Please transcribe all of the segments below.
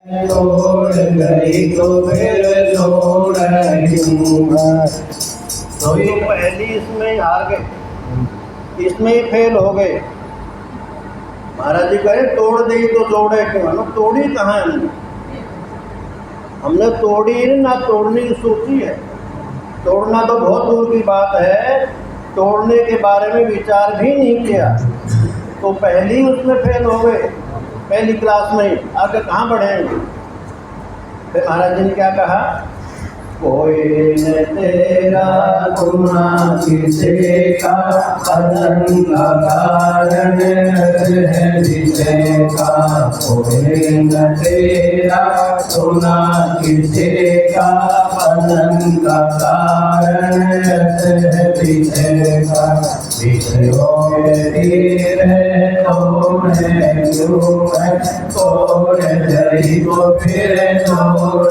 छोड़ गई तो फिर छोड़ क्यों। तो ये पहली इसमें हार गए, इसमें ही फेल हो गए। महाराज जी कहे तोड़ दी तो तोड़े क्यों, हम तोड़ी कहाँ है? हमने तोड़ी ना तोड़ने की सोची है। तोड़ना तो बहुत दूर की बात है, तोड़ने के बारे में विचार भी नहीं किया। तो पहली उसमें फेल हो गए, पहली क्लास में ही आगे कहाँ बढ़ेंगे। फिर महाराज जी ने क्या कहा, कोई न तेरा गुना किसे का कदम का कारण है जिसे का। कोई न तेरा गुना किसे का कदम का कारण है जिसे का। विषयों तीर है तोड़ है क्यों है, तोड़ गई तो फिर तोड़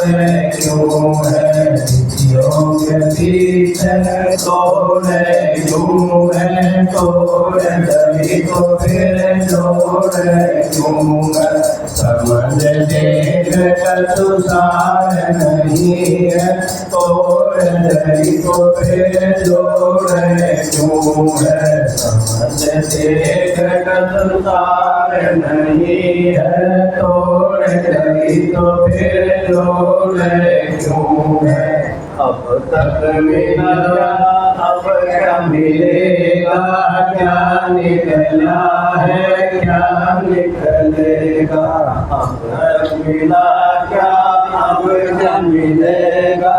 क्यों है। योग पीछे तोड़े क्यों है, तोड़ गई तो फिर तोड़े क्यों है। समझ देख कसुसार नहीं है, तोड़ गई तो फिर तोड़े क्यों है। समझ देख कसुसार नहीं है, तोड़ गई तो फिर तोड़े क्यों है। अब तक मिला अब क्या मिलेगा, क्या निकला है क्या निकलेगा। अब तक मिला क्या अब क्या मिलेगा,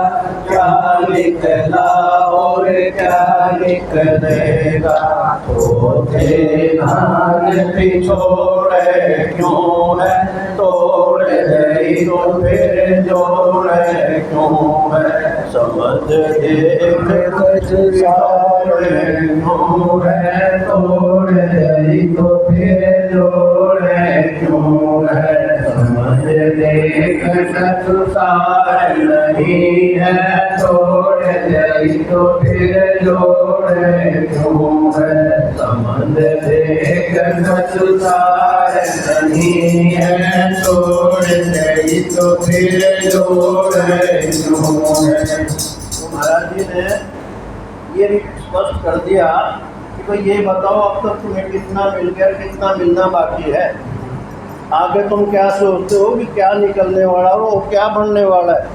क्या निकला और क्या निकलेगा। तोड़े धान पिछोड़े क्यों है, तोड़ गई तो फिर जोड़े क्यों है। समझ देख कसुसार क्यों है, तोड़ गई तो फिर जोड़े क्यों है। समझ देख कसुसार नहीं है, तोड़ गई तो फिर जोड़े क्यों है। समझ देख कसुसार नहीं है, तोड़ गई तो फिर जोड़े क्यों है। महाराज जी ने ये भी स्पष्ट कर दिया कि भाई ये बताओ अब तक तुम्हें कितना मिल गया, कितना मिलना बाकी है। आगे तुम क्या सोचते हो कि क्या निकलने वाला हो, क्या बनने वाला है।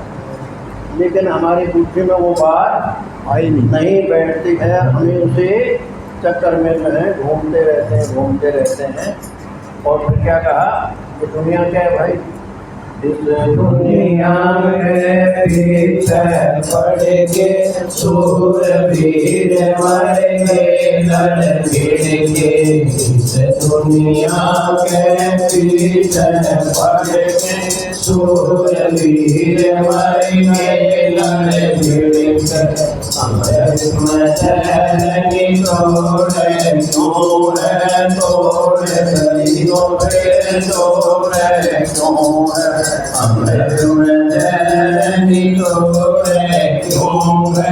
लेकिन हमारी बुद्धि में वो बात आई नहीं बैठती है। हमें उसे चक्कर में जो है घूमते रहते हैं। और फिर क्या कहा कि दुनिया क्या है भाई, इस दुनिया में पीछे पड़ के शूरवीर मरेंगे लड़ भिड़ के। इस दुनिया के पीछे पड़ के शूरवीर मरेंगे लड़ भिड़ के। अमृत में चैन तोड़े क्यों है, तोड़ गई तो फिर तोड़े क्यों है। अमृत में चैन तोड़े क्यों है,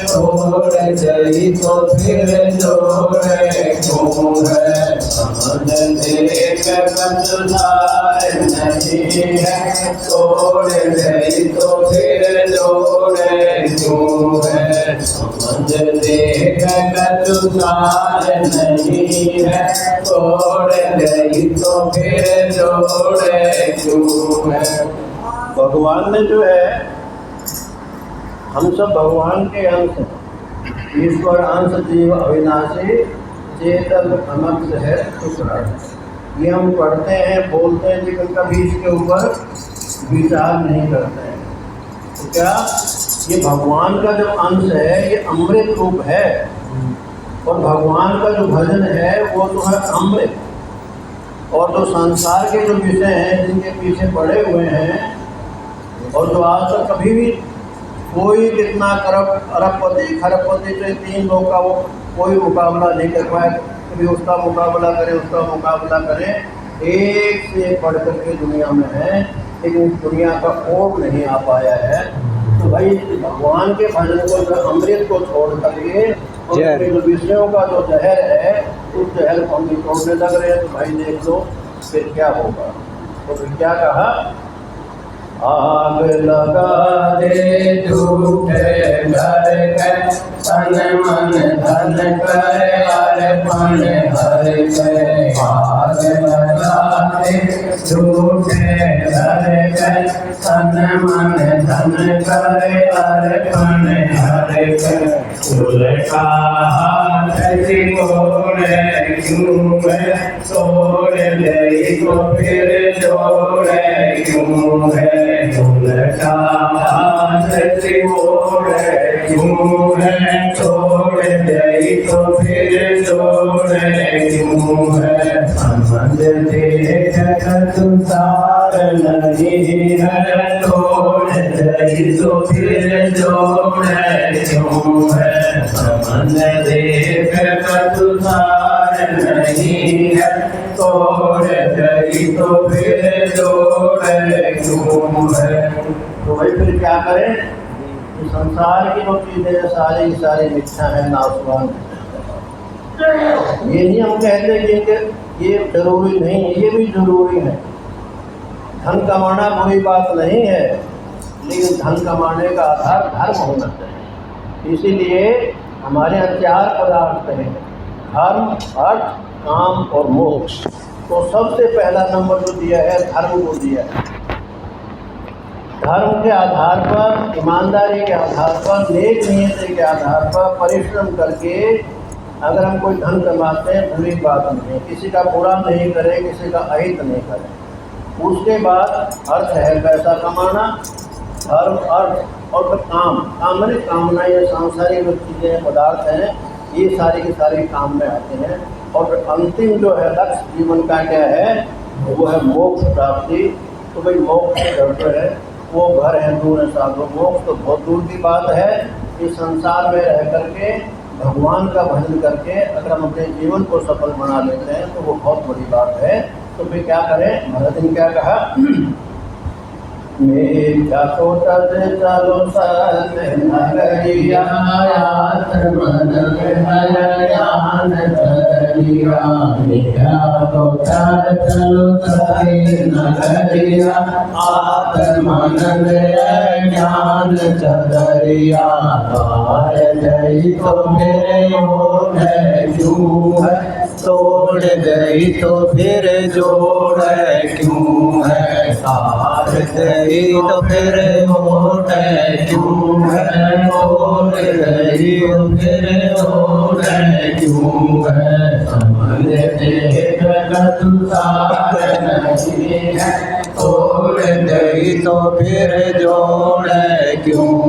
तोड़ गई तो फिर तोड़े क्यों है। समझ देख कसुसार नहीं है, तोड़ गई तो फिर तोड़े क्यों है। समझ देख कसुसार नहीं है, तोड़ गई तो फिर तोड़े क्यों है। भगवान ने जो है, हम सब भगवान के अंश हैं। ईश्वर अंश जीव अविनाशी चेतन अनंत है शुक्र। ये हम पढ़ते हैं बोलते हैं, लेकिन कभी इसके ऊपर विचार नहीं करते हैं। तो क्या ये भगवान का जो अंश है ये अमृत रूप है, और भगवान का जो भजन है वो तो है अमृत। और जो संसार के जो विषय हैं जिनके पीछे पड़े हुए हैं, और जो आज तक कभी भी कोई कितना अरबपति खरबपति से तीन लोग का वो कोई मुकाबला नहीं कर पाए। कभी उसका मुकाबला करें उसका मुकाबला करें, एक से बढ़ करके दुनिया में है, लेकिन दुनिया का ओर नहीं आ पाया है। तो भाई भगवान के भजन को, अमृत को छोड़ करके उनके जो विषयों का जो जहर है उस जहर को हम तोड़ने लग रहे हैं। तो भाई देख लो फिर क्या होगा। तो फिर क्या कहा आग लगा दे झूठे घर के तन मन धन कर अर्पण हर के आग लगा दे झूठे घर के तन मन धन कर अर्पण हर के उल्टा हाथ सिकोड़े क्यों है तोड़ ले तो फिर जोड़े क्यों है उल्टा हाथ सिकोड़े क्यों है तोड़ ले तो फिर जोड़े क्यों है समझ देख तुसार नहीं है तोड़ ले तो फिर जोड़े क्यों है समझ देख तुसार नहीं है तोड़ ले तो फिर जोड़े क्यों है। तो भाई फिर क्या करें कि संसार की जो चीज़ें सारी सारी मिथ्या है, नाशवान। ये नहीं हम कहते कि ये जरूरी नहीं है, ये भी जरूरी है। धन कमाना बुरी बात नहीं है, लेकिन धन कमाने का आधार धर्म होना चाहिए। इसीलिए हमारे यहाँ 4 पदार्थ हैं, धर्म, अर्थ, काम और मोक्ष। तो सबसे पहला नंबर जो दिया है धर्म को दिया है। धर्म के आधार पर, ईमानदारी के आधार पर, नेक नियति के आधार पर परिश्रम करके अगर हम कोई धन कमाते हैं बुरी बात नहीं, किसी का बुरा नहीं करें, किसी का अहित नहीं करें। उसके बाद अर्थ है पैसा कमाना, धर्म, अर्थ और फिर काम। काम में कामना, ये सांसारिक जो चीज़ें पदार्थ हैं ये सारी की सारी काम में आते हैं। और फिर अंतिम जो है लक्ष्य जीवन का क्या है, वो है मोक्ष प्राप्ति। तो भाई मोक्ष जो है वो घर है दूर है साधु। मोक्ष तो बहुत दूर की बात है। इस संसार में रह करके भगवान का भजन करके अगर हम अपने जीवन को सफल बना लेते हैं तो वो बहुत बड़ी बात है। तो फिर क्या करें, भरत ने क्या कहा, मेरा तो तज चलो सत नगरिया मन ज्ञान करिया मेरा तो तज चलो सत नगरिया आत्मन ज्ञान चरिया गई तो मेरे मोह क्यों है तोड़ गई तो फिर जोड़ क्यों है सार गई तो फिर मोड़ क्यों है तोड़ गई तो फिर जोड़ क्यों है समझ देख तुसार नहीं है तोड़ गई तो फिर जोड़ क्यों